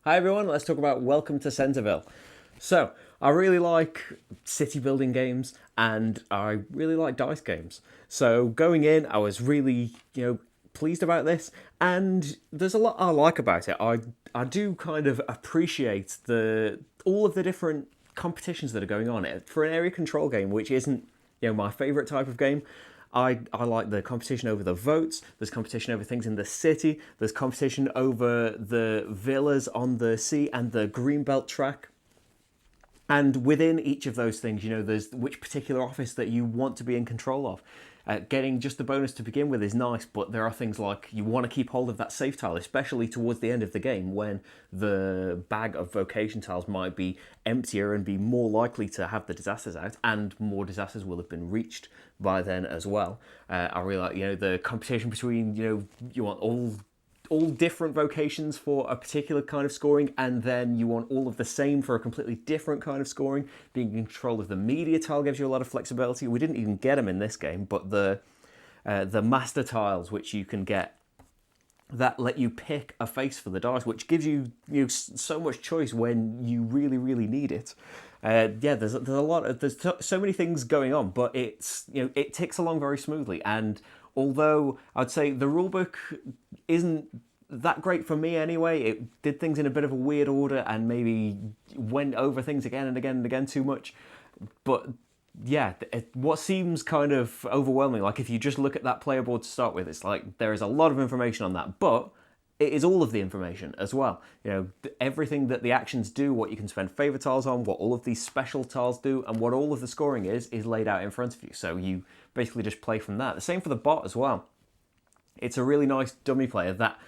Hi everyone, let's talk about Welcome to Centerville. So, I really like city building games and I really like dice games. So, going in, I was really, pleased about this and there's a lot I like about it. I do kind of appreciate the all of the different competitions that are going on for an area control game, which isn't, my favorite type of game. I like the competition over the votes. There's competition over things in the city. There's competition over the villas on the sea and the greenbelt track. And within each of those things, there's which particular office that you want to be in control of. Getting just the bonus to begin with is nice, but there are things like you want to keep hold of that safe tile, especially towards the end of the game when the bag of vocation tiles might be emptier and be more likely to have the disasters out, and more disasters will have been reached by then as well. I really like, the competition between, you want all different vocations for a particular kind of scoring, and then you want all of the same for a completely different kind of scoring. Being in control of the media tile gives you a lot of flexibility. We didn't even get them in this game, but the master tiles, which you can get, that let you pick a face for the dice, which gives so much choice when you really really need it. There's a lot of so many things going on, but it ticks along very smoothly. And although I'd say the rulebook isn't that great for me anyway, it did things in a bit of a weird order and maybe went over things again and again and again too much. But yeah, what seems kind of overwhelming, like if you just look at that player board to start with, it's like there is a lot of information on that, but it is all of the information as well. Everything that the actions do, what you can spend favor tiles on, what all of these special tiles do, and what all of the scoring is laid out in front of you. So you basically just play from that. The same for the bot as well. It's a really nice dummy player that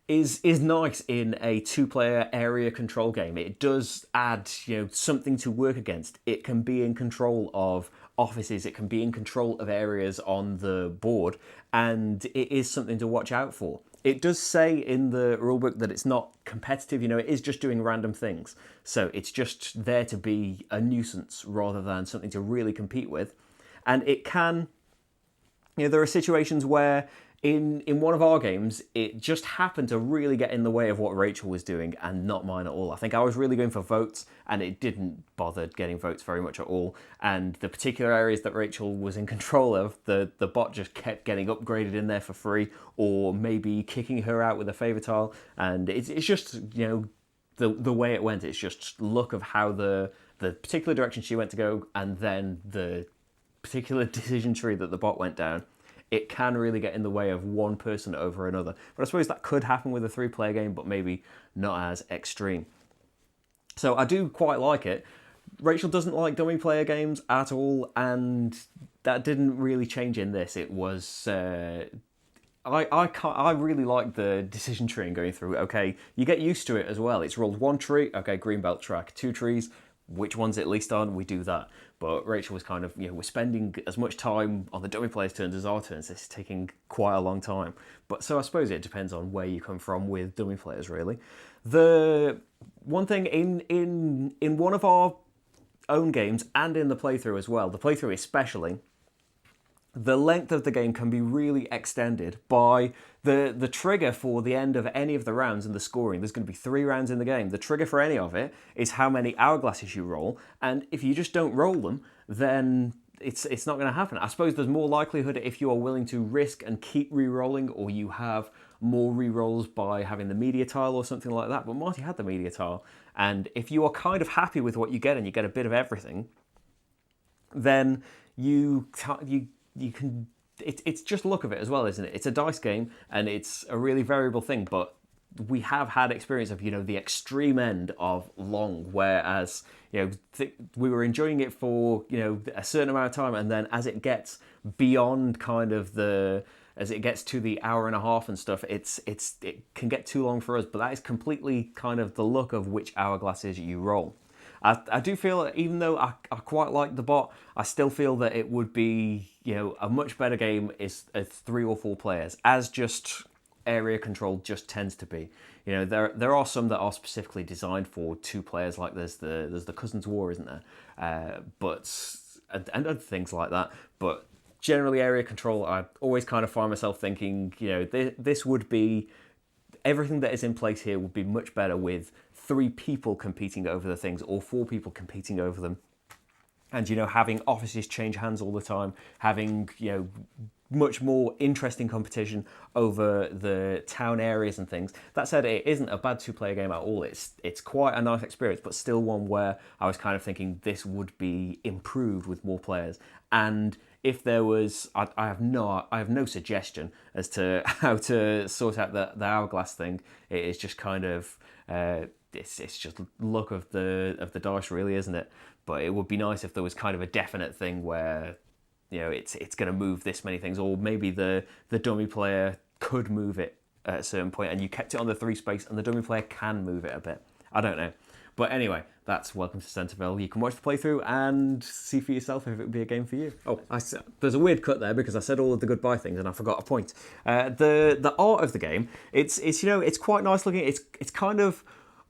is nice in a two-player area control game. It does add, something to work against. It can be in control of offices, it can be in control of areas on the board, and it is something to watch out for. It does say in the rulebook that it's not competitive, it is just doing random things. So it's just there to be a nuisance rather than something to really compete with. And it can, there are situations where in one of our games, it just happened to really get in the way of what Rachel was doing and not mine at all. I think I was really going for votes and it didn't bother getting votes very much at all. And the particular areas that Rachel was in control of, the bot just kept getting upgraded in there for free, or maybe kicking her out with a favor tile. And it's just, the way it went. It's just luck of how the particular direction she went to go, and then the particular decision tree that the bot went down. It can really get in the way of one person over another. But I suppose that could happen with a three-player game, but maybe not as extreme. So I do quite like it. Rachel doesn't like dummy player games at all, and that didn't really change in this. It was I really like the decision tree and going through. Okay, you get used to it as well. It's rolled one tree. Okay, green belt track. Two trees. Which one's it least on? We do that. But Rachel was kind of, we're spending as much time on the dummy players' turns as our turns. It's taking quite a long time. But so I suppose it depends on where you come from with dummy players, really. The one thing in one of our own games and in the playthrough as well, the playthrough especially, the length of the game can be really extended by the trigger for the end of any of the rounds and the scoring. There's going to be 3 rounds in the game. The trigger for any of it is how many hourglasses you roll, and if you just don't roll them, then it's not going to happen. I suppose there's more likelihood if you are willing to risk and keep re-rolling, or you have more re-rolls by having the media tile or something like that. But Marty had the media tile, and if you are kind of happy with what you get and you get a bit of everything, then you can. It's just luck of it as well, isn't it? It's a dice game and it's a really variable thing, but we have had experience of the extreme end of long, whereas we were enjoying it for a certain amount of time, and then as it gets beyond kind of as it gets to the hour and a half and stuff, it can get too long for us. But that is completely kind of the luck of which hourglasses you roll. I do feel, even though I quite like the bot, I still feel that it would be a much better game is 3 or 4 players, as just area control just tends to be. There are some that are specifically designed for 2 players, like there's the Cousins War, isn't there? And other things like that. But generally, area control, I always kind of find myself thinking, this would be everything that is in place here would be much better with 3 people competing over the things or 4 people competing over them. And, having offices change hands all the time, having, much more interesting competition over the town areas and things. That said, it isn't a bad 2-player game at all. It's quite a nice experience, but still one where I was kind of thinking this would be improved with more players. And if there was, I have no suggestion as to how to sort out the hourglass thing. It is just kind of it's just luck of the dice, really, isn't it? But it would be nice if there was kind of a definite thing where it's going to move this many things, or maybe the dummy player could move it at a certain point, and you kept it on the 3 space, and the dummy player can move it a bit. I don't know. But anyway, that's Welcome to Centerville. You can watch the playthrough and see for yourself if it would be a game for you. Oh, there's a weird cut there because I said all of the goodbye things and I forgot a point. The art of the game, it's it's quite nice looking. It's kind of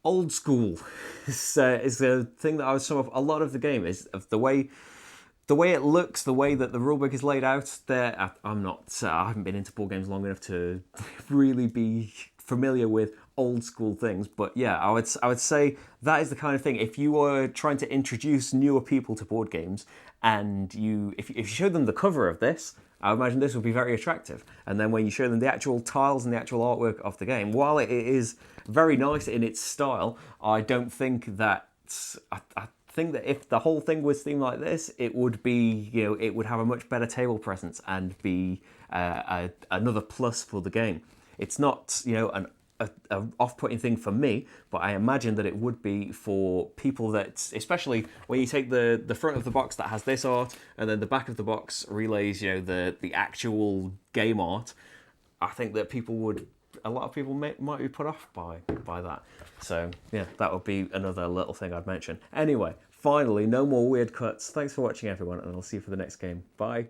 old school. It's a thing that I would sum up a lot of the game is of the way it looks, the way that the rulebook is laid out. I haven't been into board games long enough to really be familiar with old school things, but yeah, I would say that is the kind of thing. If you were trying to introduce newer people to board games, and if you show them the cover of this, I would imagine this would be very attractive. And then when you show them the actual tiles and the actual artwork of the game, while it is very nice in its style, I don't think that I think that if the whole thing was themed like this, it would be, it would have a much better table presence and be another plus for the game. It's not, an off-putting thing for me, but I imagine that it would be for people that, especially when you take the front of the box that has this art, and then the back of the box relays, the actual game art. I think that a lot of people might be put off by that. So yeah, that would be another little thing I'd mention. Anyway, finally, no more weird cuts. Thanks for watching, everyone, and I'll see you for the next game. Bye.